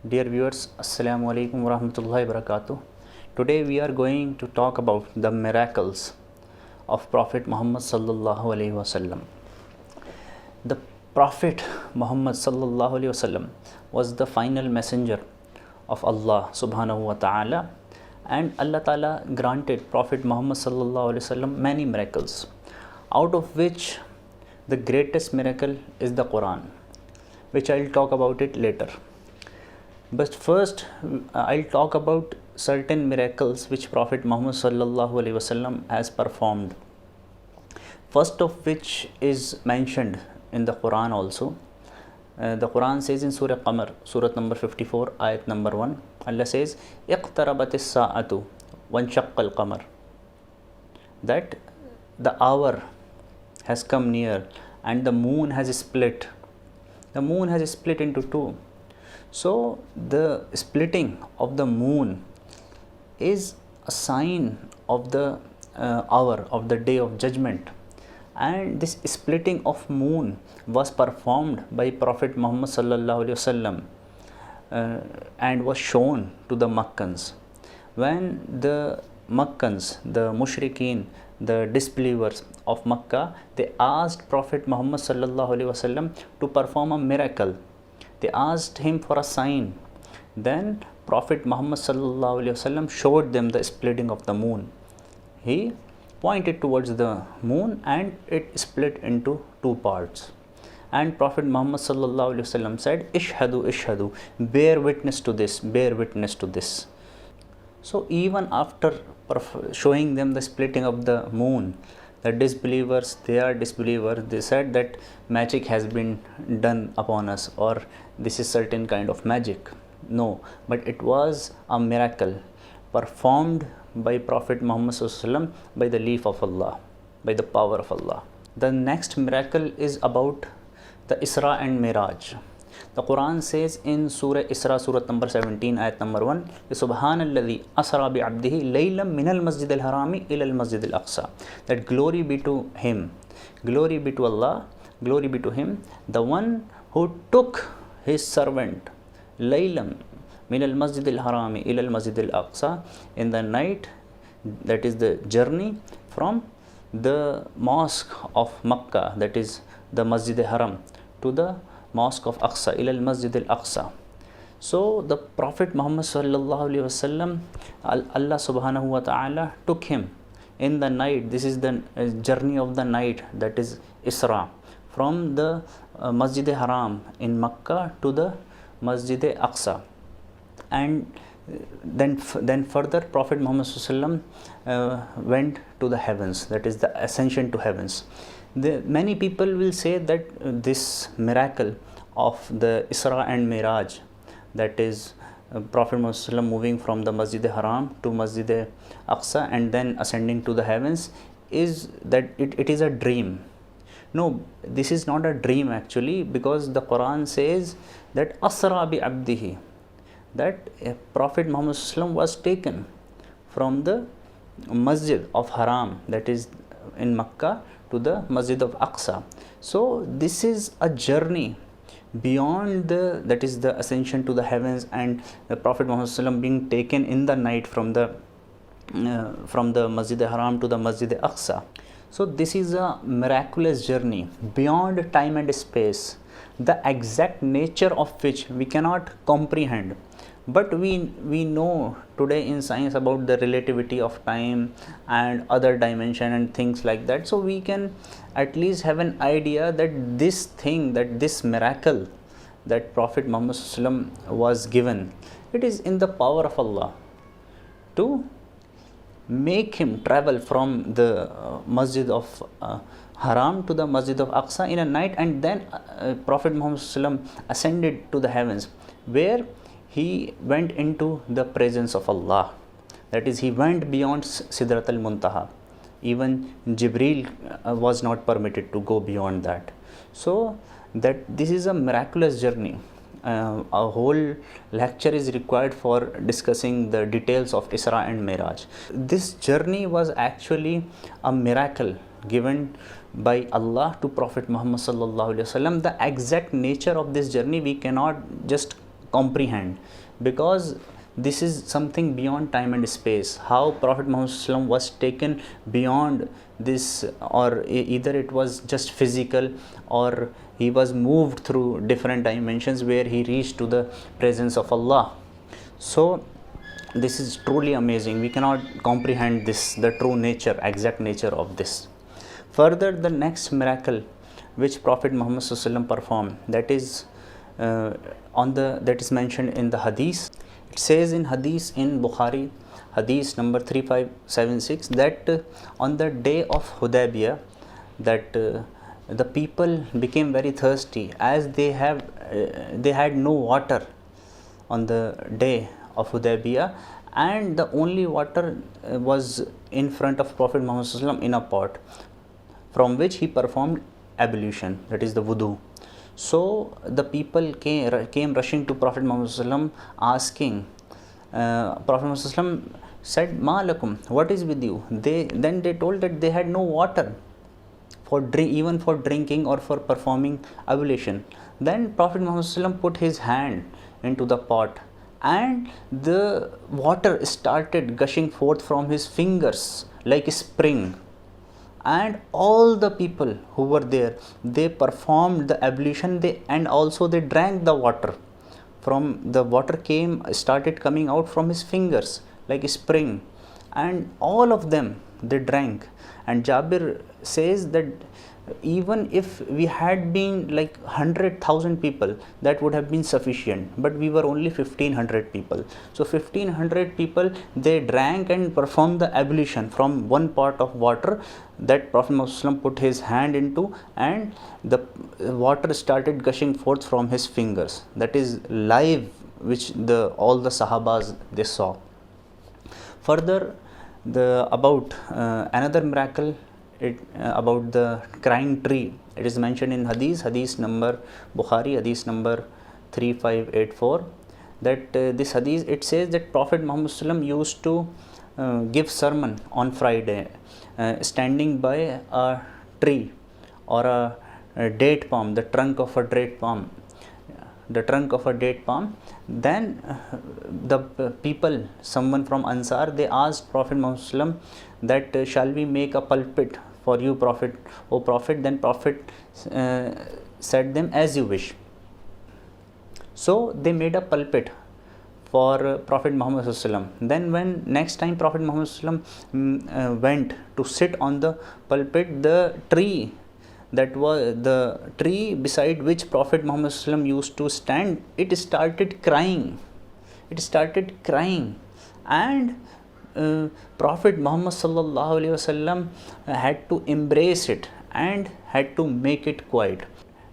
Dear viewers, Assalamu alaikum wa rahmatullahi wa barakatuh. Today we are going to talk about the miracles of Prophet Muhammad sallallahu alaihi wasallam. The Prophet Muhammad sallallahu alaihi wasallam was the final messenger of Allah subhanahu wa ta'ala, and Allah ta'ala granted Prophet Muhammad sallallahu alaihi wasallam many miracles, out of which the greatest miracle is the Quran, which I'll talk about it later. But first, I'll talk about certain miracles which Prophet Muhammad sallallahu alaihi wasallam has performed. First of which is mentioned in the Quran also. The Quran says in Surah Qamar, Surah number 54, ayat number 1, Allah says, اقتربت الساعة وانشق القمر, that the hour has come near and the moon has split. The moon has split into two. So the splitting of the moon is a sign of the hour of the day of judgment, and this splitting of moon was performed by Prophet Muhammad sallallahu alaihi wasallam and was shown to the Makkans. When the Makkans, the mushrikeen, the disbelievers of Makkah, they asked Prophet Muhammad sallallahu alaihi wasallam to perform a miracle. They asked him for a sign. Then Prophet Muhammad sallallahu alaihi wasallam showed them the splitting of the moon. He pointed towards the moon and it split into two parts. And Prophet Muhammad sallallahu alaihi wasallam said, "Ishhadu, ishhadu, bear witness to this, bear witness to this." So even after showing them the splitting of the moon, the disbelievers, they said that magic has been done upon us, or this is certain kind of magic. No, but it was a miracle performed by Prophet Muhammad sallallahu alaihi wasallam by the leave of Allah, by the power of Allah. The next miracle is about the Isra and Miraj. The Quran says in Surah Isra, Surah number 17, ayat number 1, Subhanalladhi asra bi abdihi laylam minal masjid al-harami ila al-masjid al-aqsa, that glory be to him, glory be to Allah, glory be to him, the one who took his servant laylam min al-masjid al-harami ila al-masjid al-aqsa, in the night, that is the journey from the mosque of Makkah, that is the Masjid al-Haram, to the mosque of Aqsa, ila al-Masjid al-Aqsa. So the Prophet Muhammad sallallahu alaihi wasallam, Allah subhanahu wa ta'ala took him in the night. This is the journey of the night, that is Isra, from the Masjid al-Haram in Makkah to the Masjid al-Aqsa. And then further Prophet Muhammad sallallahu alaihi wasallam went to the heavens, that is the ascension to heavens. Many people will say that this miracle of the Isra and Miraj, that is Prophet Muhammad sallallahu alaihi wasallam moving from the Masjid al-Haram to Masjid al-Aqsa and then ascending to the heavens, is that it is a dream. No, this is not a dream actually, because the Quran says that Asra bi abdihi, that Prophet Muhammad sallallahu alaihi wasallam was taken from the Masjid of Haram, that is in Makkah, to the Masjid of Aqsa. So this is a journey beyond that is the ascension to the heavens, and the Prophet Muhammad sallallahu alaihi wasallam being taken in the night from the Masjid al-Haram to the Masjid al-Aqsa. So this is a miraculous journey beyond time and space, the exact nature of which we cannot comprehend. But we know today in science about the relativity of time and other dimension and things like that. So we can at least have an idea that this thing, that this miracle that Prophet Muhammad sallallahu alaihi wasallam was given, it is in the power of Allah to make him travel from the Masjid of Haram to the Masjid of Aqsa in a night, and then Prophet Muhammad sallallahu alaihi wasallam ascended to the heavens, where he went into the presence of Allah. That is, he went beyond Sidrat al-Muntaha. Even Jibreel was not permitted to go beyond that. So that this is a miraculous journey. A whole lecture is required for discussing the details of Isra and Miraj. This journey was actually a miracle given by Allah to Prophet Muhammad sallallahu alaihi wasallam. The exact nature of this journey we cannot just comprehend, because this is something beyond time and space. How Prophet Muhammad was taken beyond this, or either it was just physical, or he was moved through different dimensions where he reached to the presence of Allah. So this is truly amazing. We cannot comprehend this, the true nature, exact nature of this. Further, the next miracle which Prophet Muhammad performed, that is that is mentioned in the hadith. It says in hadith in Bukhari, hadith number 3576, that on the day of Hudaybiyah, that the people became very thirsty, as they had no water on the day of Hudaybiyah, and the only water was in front of Prophet Muhammad in a pot, from which he performed ablution, that is the wudu. So the people came rushing to Prophet Muhammad asking. Prophet Muhammad said, "Ma lakum, what is with you?" Then they told that they had no water even for drinking or for performing ablution. Then Prophet Muhammad put his hand into the pot, and the water started gushing forth from his fingers like a spring. And all the people who were there, they performed the ablution, and also they drank the water. From the water started coming out from his fingers like a spring, and all of them they drank. And Jabir says that even if we had been like 100,000 people, that would have been sufficient, but we were only 1500 people. So 1500 people, they drank and performed the ablution from one pot of water that Prophet Muhammad put his hand into, and the water started gushing forth from his fingers. That is live, which all the Sahabas they saw. Further, about another miracle, about the crying tree. It is mentioned in hadith number Bukhari, hadith number 3584, that this hadith, it says that Prophet Muhammad used to give sermon on Friday, standing by a tree or a date palm, the trunk of a date palm. Then the people, someone from Ansar, they asked Prophet Muhammad that shall we make a pulpit for you, Prophet, O Prophet? Then Prophet said them, as you wish. So they made a pulpit for Prophet Muhammad. Then when next time Prophet Muhammad went to sit on the pulpit, the tree, that was the tree beside which Prophet Muhammad used to stand, it started crying. And Prophet Muhammad had to embrace it and had to make it quiet,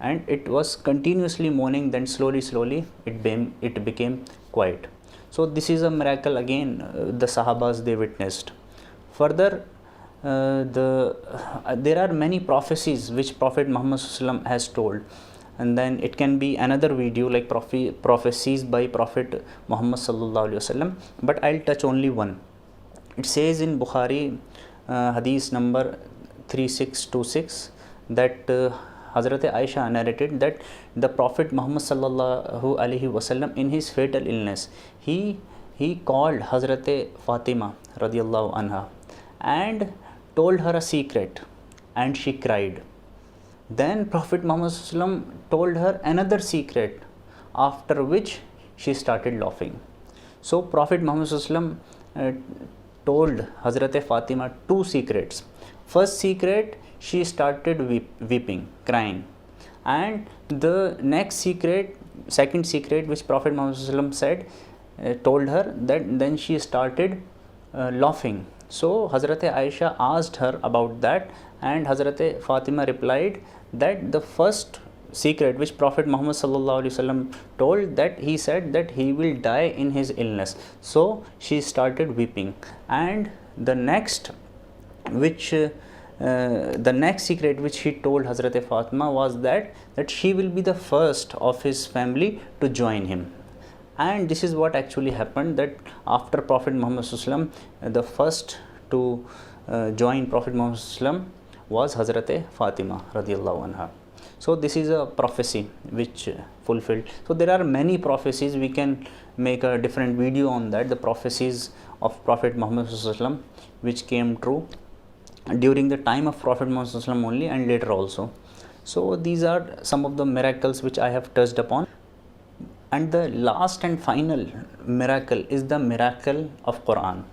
and it was continuously moaning. Then slowly it became quiet. So this is a miracle again, the Sahabas they witnessed. Further, there are many prophecies which Prophet Muhammad has told, and then it can be another video like prophecies by Prophet Muhammad, but I'll touch only one. It says in Bukhari, hadith number 3626, that Hazrat Aisha narrated that the Prophet Muhammad in his fatal illness, he called Hazrat Fatima radiallahu anha and told her a secret, and she cried. Then Prophet Muhammad told her another secret, after which she started laughing. So Prophet Muhammad told Hazrat Fatima two secrets. First secret, she started weeping, crying, and the second secret which Prophet Muhammad said, told her, that then she started laughing. So Hazrat Aisha asked her about that, and Hazrat Fatima replied that the first secret which Prophet Muhammad told, that he said that he will die in his illness. So she started weeping, and the next secret which he told Hazrat Fatima was that she will be the first of his family to join him. And this is what actually happened, that after Prophet Muhammad the first to join Prophet Muhammad was Hazrat Fatima radiallahu anha. So this is a prophecy which fulfilled. So there are many prophecies. We can make a different video on that, the prophecies of Prophet Muhammad SAW, which came true during the time of Prophet Muhammad SAW only and later also. So these are some of the miracles which I have touched upon. And the last and final miracle is the miracle of Quran.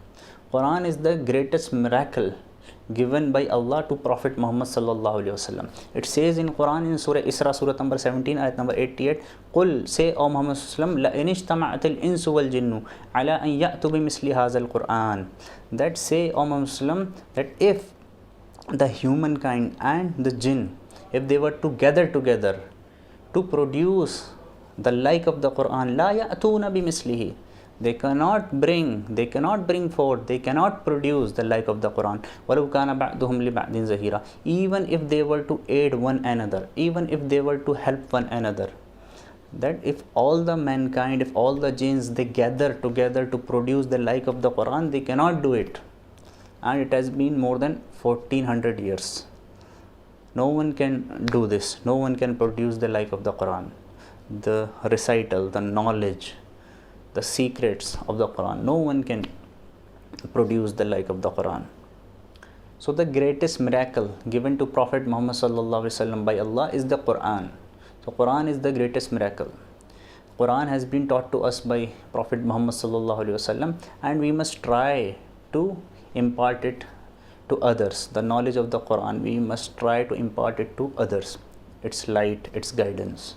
Quran is the greatest miracle given by Allah to Prophet Muhammad sallallahu alaihi wasallam. It says in Quran in Surah Isra, Surah number 17, ayat number 88, "Qul, say, O Muhammad sallallahu alaihi wasallam, la in ijtama'at al-insu wal jinnu ala an ya'tu bi misli hadha al-Quran." That say, O Muhammad sallallahu alaihi wasallam, that if the humankind and the jinn, if they were to gather together to produce the like of the Quran, la ya'tuna bi mislihi, they cannot bring forth, they cannot produce the like of the Quran. وَلَوْ كَانَ بَعْدُهُمْ لِبَعْدٍ زَهِيرًا, even if they were to aid one another, even if they were to help one another. That if all the mankind, if all the jinns, they gather together to produce the like of the Quran, they cannot do it. And it has been more than 1400 years. No one can do this. No one can produce the like of the Quran. The recital, the knowledge, the secrets of the Quran, no one can produce the like of the Quran. So the greatest miracle given to Prophet Muhammad sallallahu alaihi wasallam by Allah is the Quran. So Quran is the greatest miracle. Quran has been taught to us by Prophet Muhammad sallallahu alaihi wasallam, and we must try to impart it to others. The knowledge of the Quran, we must try to impart it to others, its light, its guidance.